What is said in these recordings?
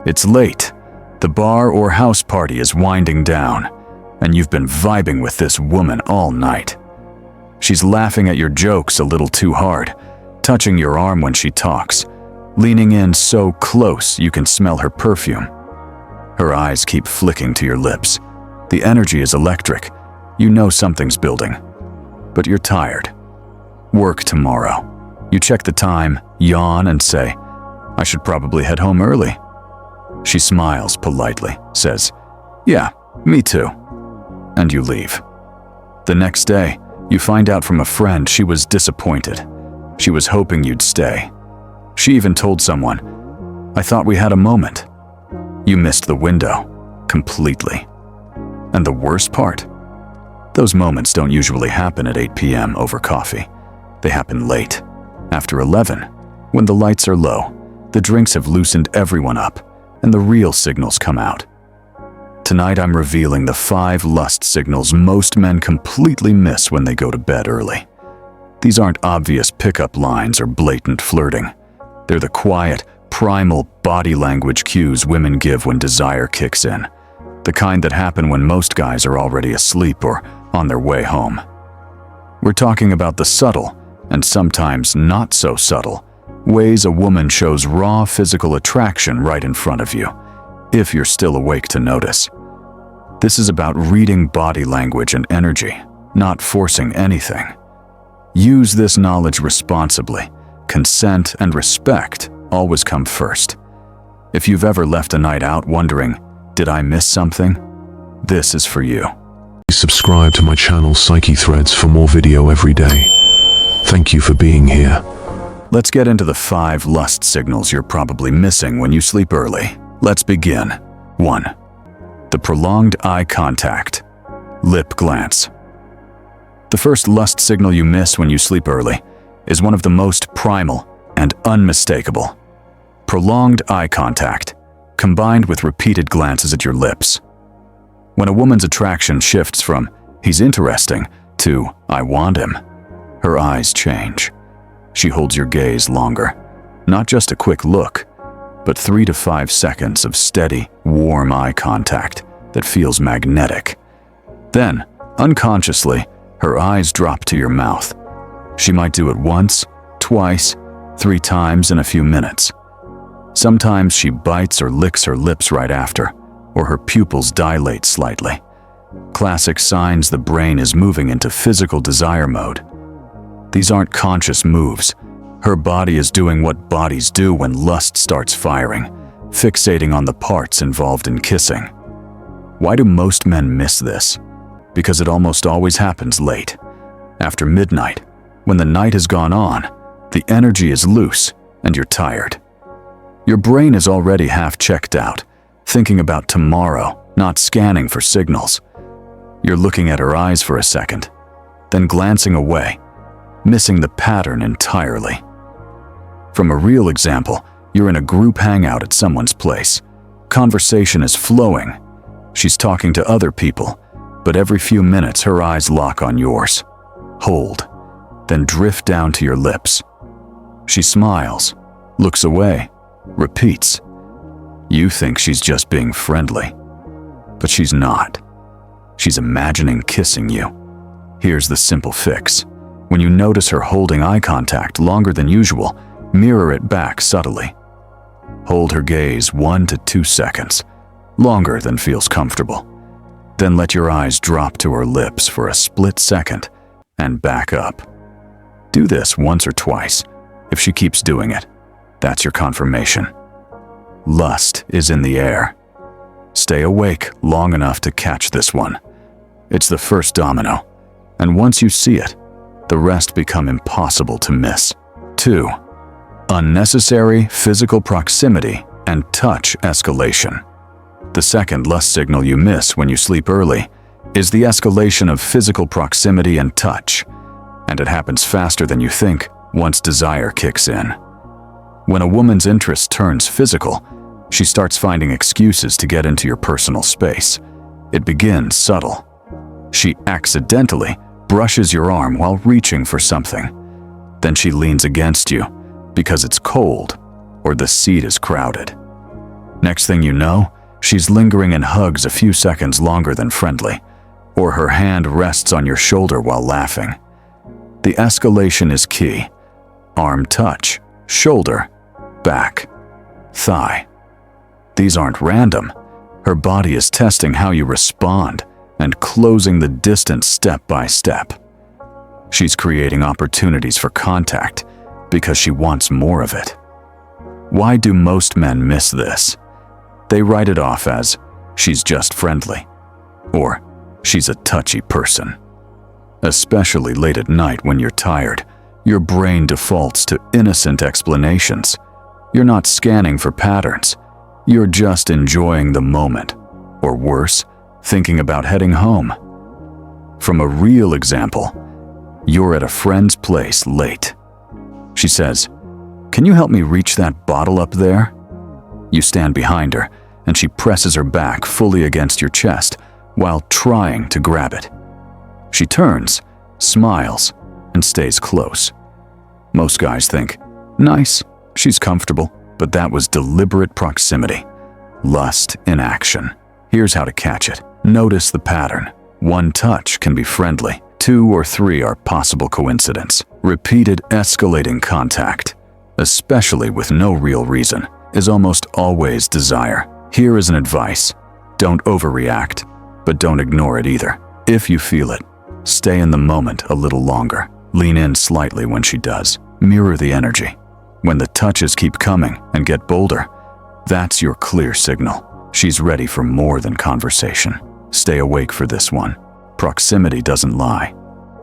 It's late. The bar or house party is winding down, and you've been vibing with this woman all night. She's laughing at your jokes a little too hard, touching your arm when she talks, leaning in so close you can smell her perfume. Her eyes keep flicking to your lips. The energy is electric. You know something's building. But you're tired. Work tomorrow. You check the time, yawn, and say, "I should probably head home early." She smiles politely, says, "Yeah, me too." And you leave. The next day, you find out from a friend she was disappointed. She was hoping you'd stay. She even told someone, "I thought we had a moment." You missed the window, completely. And the worst part? Those moments don't usually happen at 8 p.m. over coffee. They happen late, after 11, when the lights are low, the drinks have loosened everyone up, and the real signals come out. Tonight I'm revealing the 5 lust signals most men completely miss when they go to bed early. These aren't obvious pickup lines or blatant flirting. They're the quiet, primal body language cues women give when desire kicks in, the kind that happen when most guys are already asleep or on their way home. We're talking about the subtle, and sometimes not so subtle, ways a woman shows raw physical attraction right in front of you, if you're still awake to notice. This is about reading body language and energy, not forcing anything. Use this knowledge responsibly. Consent and respect always come first. If you've ever left a night out wondering, "Did I miss something?" This is for you. Subscribe to my channel Psyche Threads for more video every day. Thank you for being here. Let's get into the 5 lust signals you're probably missing when you sleep early. Let's begin. 1. The prolonged eye contact. Lip glance. The first lust signal you miss when you sleep early is one of the most primal and unmistakable. Prolonged eye contact, combined with repeated glances at your lips. When a woman's attraction shifts from "he's interesting" to "I want him," her eyes change. She holds your gaze longer. Not just a quick look, but 3 to 5 seconds of steady, warm eye contact that feels magnetic. Then, unconsciously, her eyes drop to your mouth. She might do it once, twice, 3 times in a few minutes. Sometimes she bites or licks her lips right after, or her pupils dilate slightly. Classic signs the brain is moving into physical desire mode. These aren't conscious moves. Her body is doing what bodies do when lust starts firing, fixating on the parts involved in kissing. Why do most men miss this? Because it almost always happens late. After midnight, when the night has gone on, the energy is loose and you're tired. Your brain is already half checked out, thinking about tomorrow, not scanning for signals. You're looking at her eyes for a second, then glancing away, missing the pattern entirely. From a real example, you're in a group hangout at someone's place. Conversation is flowing. She's talking to other people, but every few minutes her eyes lock on yours. Hold, then drift down to your lips. She smiles, looks away, repeats. You think she's just being friendly, but she's not. She's imagining kissing you. Here's the simple fix. When you notice her holding eye contact longer than usual, mirror it back subtly. Hold her gaze 1 to 2 seconds, longer than feels comfortable. Then let your eyes drop to her lips for a split second and back up. Do this once or twice. If she keeps doing it, that's your confirmation. Lust is in the air. Stay awake long enough to catch this one. It's the first domino, and once you see it, the rest become impossible to miss. 2. Unnecessary physical proximity and touch escalation. The second lust signal you miss when you sleep early is the escalation of physical proximity and touch, and it happens faster than you think once desire kicks in. When a woman's interest turns physical, she starts finding excuses to get into your personal space. It begins subtle. She accidentally brushes your arm while reaching for something. Then she leans against you because it's cold or the seat is crowded. Next thing you know, she's lingering in hugs a few seconds longer than friendly, or her hand rests on your shoulder while laughing. The escalation is key. Arm touch, shoulder, back, thigh. These aren't random. Her body is testing how you respond and closing the distance step by step. She's creating opportunities for contact because she wants more of it. Why do most men miss this? They write it off as, she's just friendly, or she's a touchy person. Especially late at night when you're tired, your brain defaults to innocent explanations. You're not scanning for patterns. You're just enjoying the moment, or worse, thinking about heading home. From a real example, you're at a friend's place late. She says, "Can you help me reach that bottle up there?" You stand behind her, and she presses her back fully against your chest while trying to grab it. She turns, smiles, and stays close. Most guys think, "Nice, she's comfortable," but that was deliberate proximity. Lust in action. Here's how to catch it. Notice the pattern. 1 touch can be friendly. 2 or 3 are possible coincidence. Repeated escalating contact, especially with no real reason, is almost always desire. Here is an advice. Don't overreact, but don't ignore it either. If you feel it, stay in the moment a little longer. Lean in slightly when she does. Mirror the energy. When the touches keep coming and get bolder, that's your clear signal. She's ready for more than conversation. Stay awake for this one. Proximity doesn't lie.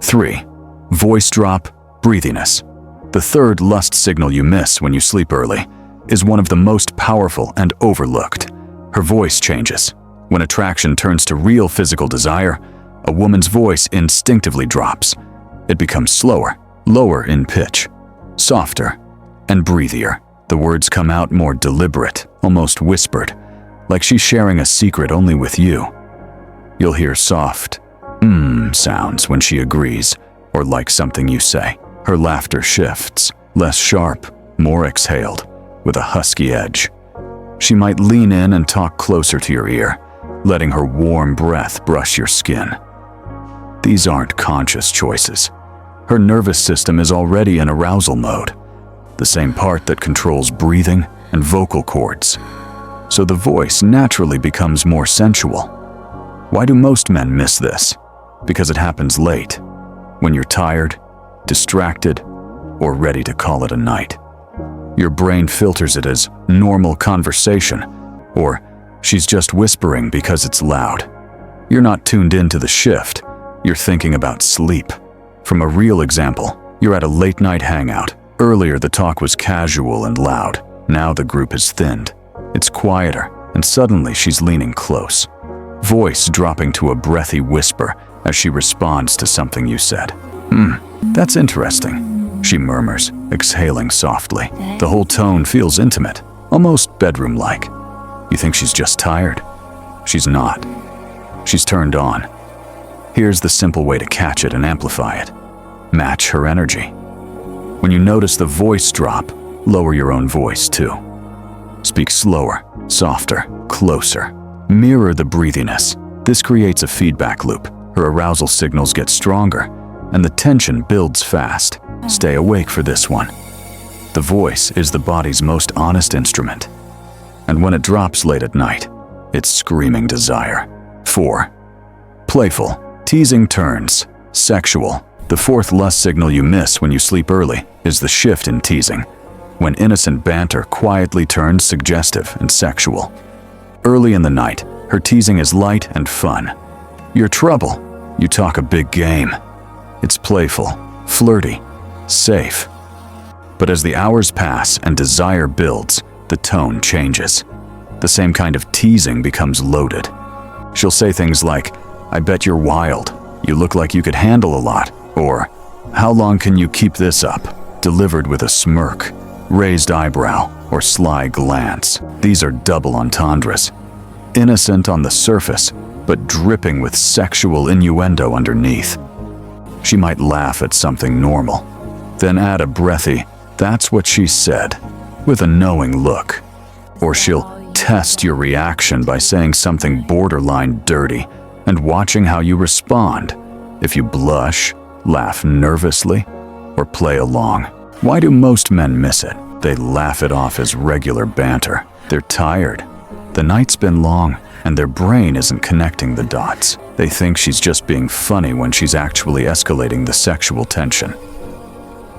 3. Voice drop, breathiness. The third lust signal you miss when you sleep early is one of the most powerful and overlooked. Her voice changes. When attraction turns to real physical desire, a woman's voice instinctively drops. It becomes slower, lower in pitch, softer, and breathier. The words come out more deliberate, almost whispered, like she's sharing a secret only with you. You'll hear soft, sounds when she agrees or likes something you say. Her laughter shifts, less sharp, more exhaled, with a husky edge. She might lean in and talk closer to your ear, letting her warm breath brush your skin. These aren't conscious choices. Her nervous system is already in arousal mode, the same part that controls breathing and vocal cords. So the voice naturally becomes more sensual. Why do most men miss this? Because it happens late, when you're tired, distracted, or ready to call it a night. Your brain filters it as normal conversation, or she's just whispering because it's loud. You're not tuned into the shift, you're thinking about sleep. From a real example, you're at a late-night hangout. Earlier the talk was casual and loud. Now the group has thinned. It's quieter, and suddenly she's leaning close. Voice dropping to a breathy whisper as she responds to something you said. That's interesting," she murmurs, exhaling softly. The whole tone feels intimate, almost bedroom-like. You think she's just tired? She's not. She's turned on. Here's the simple way to catch it and amplify it. Match her energy. When you notice the voice drop, lower your own voice too. Speak slower, softer, closer. Mirror the breathiness. This creates a feedback loop. Her arousal signals get stronger, and the tension builds fast. Stay awake for this one. The voice is the body's most honest instrument. And when it drops late at night, it's screaming desire. 4. Playful. Teasing turns sexual. The fourth lust signal you miss when you sleep early is the shift in teasing, when innocent banter quietly turns suggestive and sexual. Early in the night, her teasing is light and fun. You're trouble. You talk a big game. It's playful, flirty, safe. But as the hours pass and desire builds, the tone changes. The same kind of teasing becomes loaded. She'll say things like, "I bet you're wild. You look like you could handle a lot." Or, "How long can you keep this up?" Delivered with a smirk, raised eyebrow, or sly glance. These are double entendres. Innocent on the surface, but dripping with sexual innuendo underneath. She might laugh at something normal, then add a breathy, "That's what she said," with a knowing look. Or she'll test your reaction by saying something borderline dirty and watching how you respond. If you blush, laugh nervously, or play along. Why do most men miss it? They laugh it off as regular banter. They're tired. The night's been long, and their brain isn't connecting the dots. They think she's just being funny when she's actually escalating the sexual tension.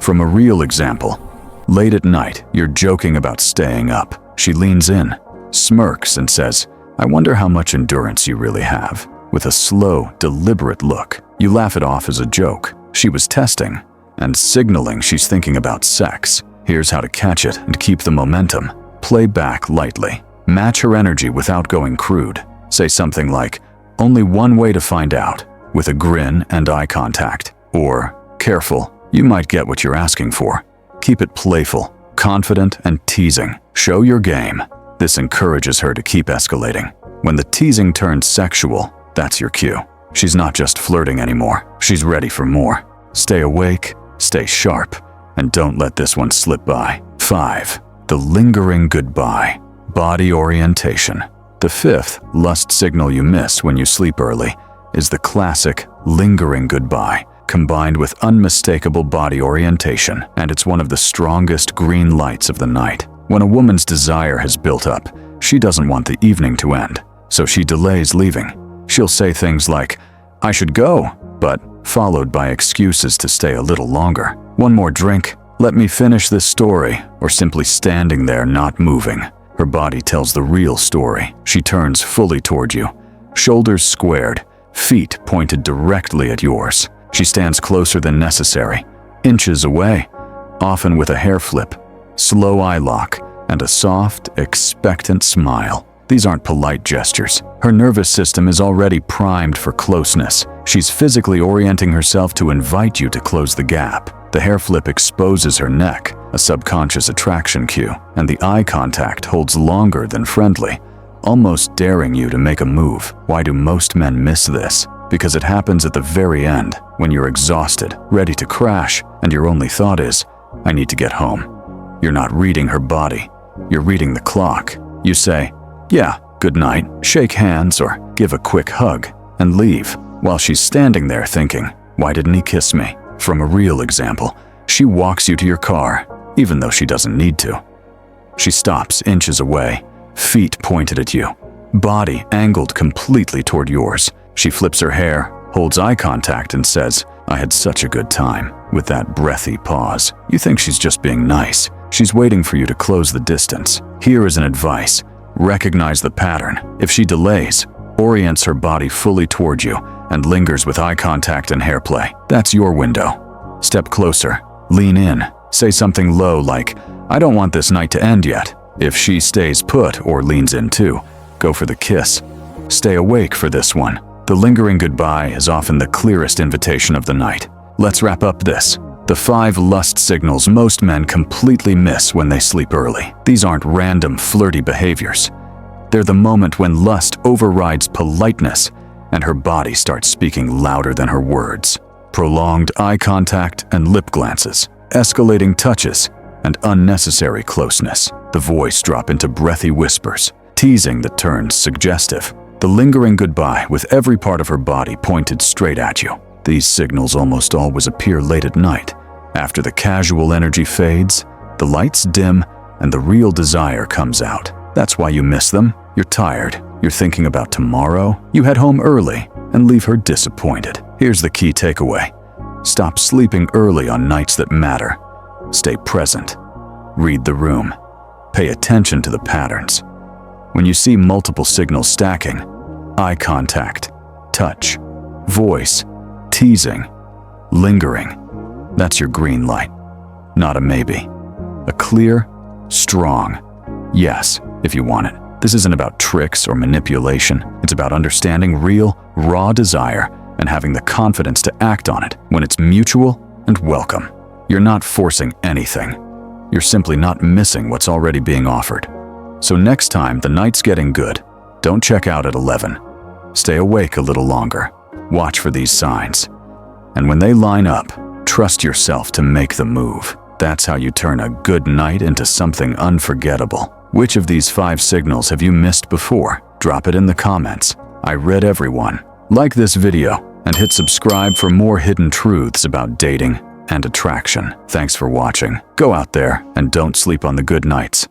From a real example, late at night, you're joking about staying up. She leans in, smirks, and says, "I wonder how much endurance you really have." With a slow, deliberate look, you laugh it off as a joke. She was testing and signaling she's thinking about sex. Here's how to catch it and keep the momentum. Play back lightly. Match her energy without going crude. Say something like, "Only one way to find out," with a grin and eye contact. Or, "Careful, you might get what you're asking for." Keep it playful, confident, and teasing. Show your game. This encourages her to keep escalating. When the teasing turns sexual, that's your cue. She's not just flirting anymore. She's ready for more. Stay awake, stay sharp, and don't let this one slip by. 5. The lingering goodbye. Body orientation. The 5th lust signal you miss when you sleep early is the classic lingering goodbye, combined with unmistakable body orientation, and it's one of the strongest green lights of the night. When a woman's desire has built up, she doesn't want the evening to end, so she delays leaving. She'll say things like, "I should go," but followed by excuses to stay a little longer. "One more drink, let me finish this story," or simply standing there not moving. Her body tells the real story. She turns fully toward you, shoulders squared, feet pointed directly at yours. She stands closer than necessary, inches away, often with a hair flip, slow eye lock, and a soft, expectant smile. These aren't polite gestures. Her nervous system is already primed for closeness. She's physically orienting herself to invite you to close the gap. The hair flip exposes her neck, a subconscious attraction cue, and the eye contact holds longer than friendly, almost daring you to make a move. Why do most men miss this? Because it happens at the very end, when you're exhausted, ready to crash, and your only thought is, "I need to get home." You're not reading her body. You're reading the clock. You say, "Yeah, good night," shake hands or give a quick hug, and leave, while she's standing there thinking, "Why didn't he kiss me?" From a real example, she walks you to your car, even though she doesn't need to. She stops inches away, feet pointed at you, body angled completely toward yours. She flips her hair, holds eye contact, and says, "I had such a good time," with that breathy pause. You think she's just being nice. She's waiting for you to close the distance. Here is an advice. Recognize the pattern. If she delays, orients her body fully toward you, and lingers with eye contact and hair play, that's your window. Step closer, lean in, say something low like, "I don't want this night to end yet." If she stays put or leans in too, go for the kiss. Stay awake for this one. The lingering goodbye is often the clearest invitation of the night. Let's wrap up this. The 5 lust signals most men completely miss when they sleep early. These aren't random flirty behaviors. They're the moment when lust overrides politeness and her body starts speaking louder than her words. Prolonged eye contact and lip glances, escalating touches, and unnecessary closeness. The voice drop into breathy whispers, teasing that turns suggestive. The lingering goodbye with every part of her body pointed straight at you. These signals almost always appear late at night. After the casual energy fades, the lights dim, and the real desire comes out. That's why you miss them. You're tired. You're thinking about tomorrow. You head home early and leave her disappointed. Here's the key takeaway. Stop sleeping early on nights that matter. Stay present. Read the room. Pay attention to the patterns. When you see multiple signals stacking, eye contact, touch, voice, teasing, lingering, that's your green light. Not a maybe. A clear, strong yes, if you want it. This isn't about tricks or manipulation. It's about understanding real, raw desire and having the confidence to act on it when it's mutual and welcome. You're not forcing anything. You're simply not missing what's already being offered. So next time the night's getting good, don't check out at 11. Stay awake a little longer. Watch for these signs. And when they line up, trust yourself to make the move. That's how you turn a good night into something unforgettable. Which of these 5 signals have you missed before? Drop it in the comments. I read everyone. Like this video and hit subscribe for more hidden truths about dating and attraction. Thanks for watching. Go out there and don't sleep on the good nights.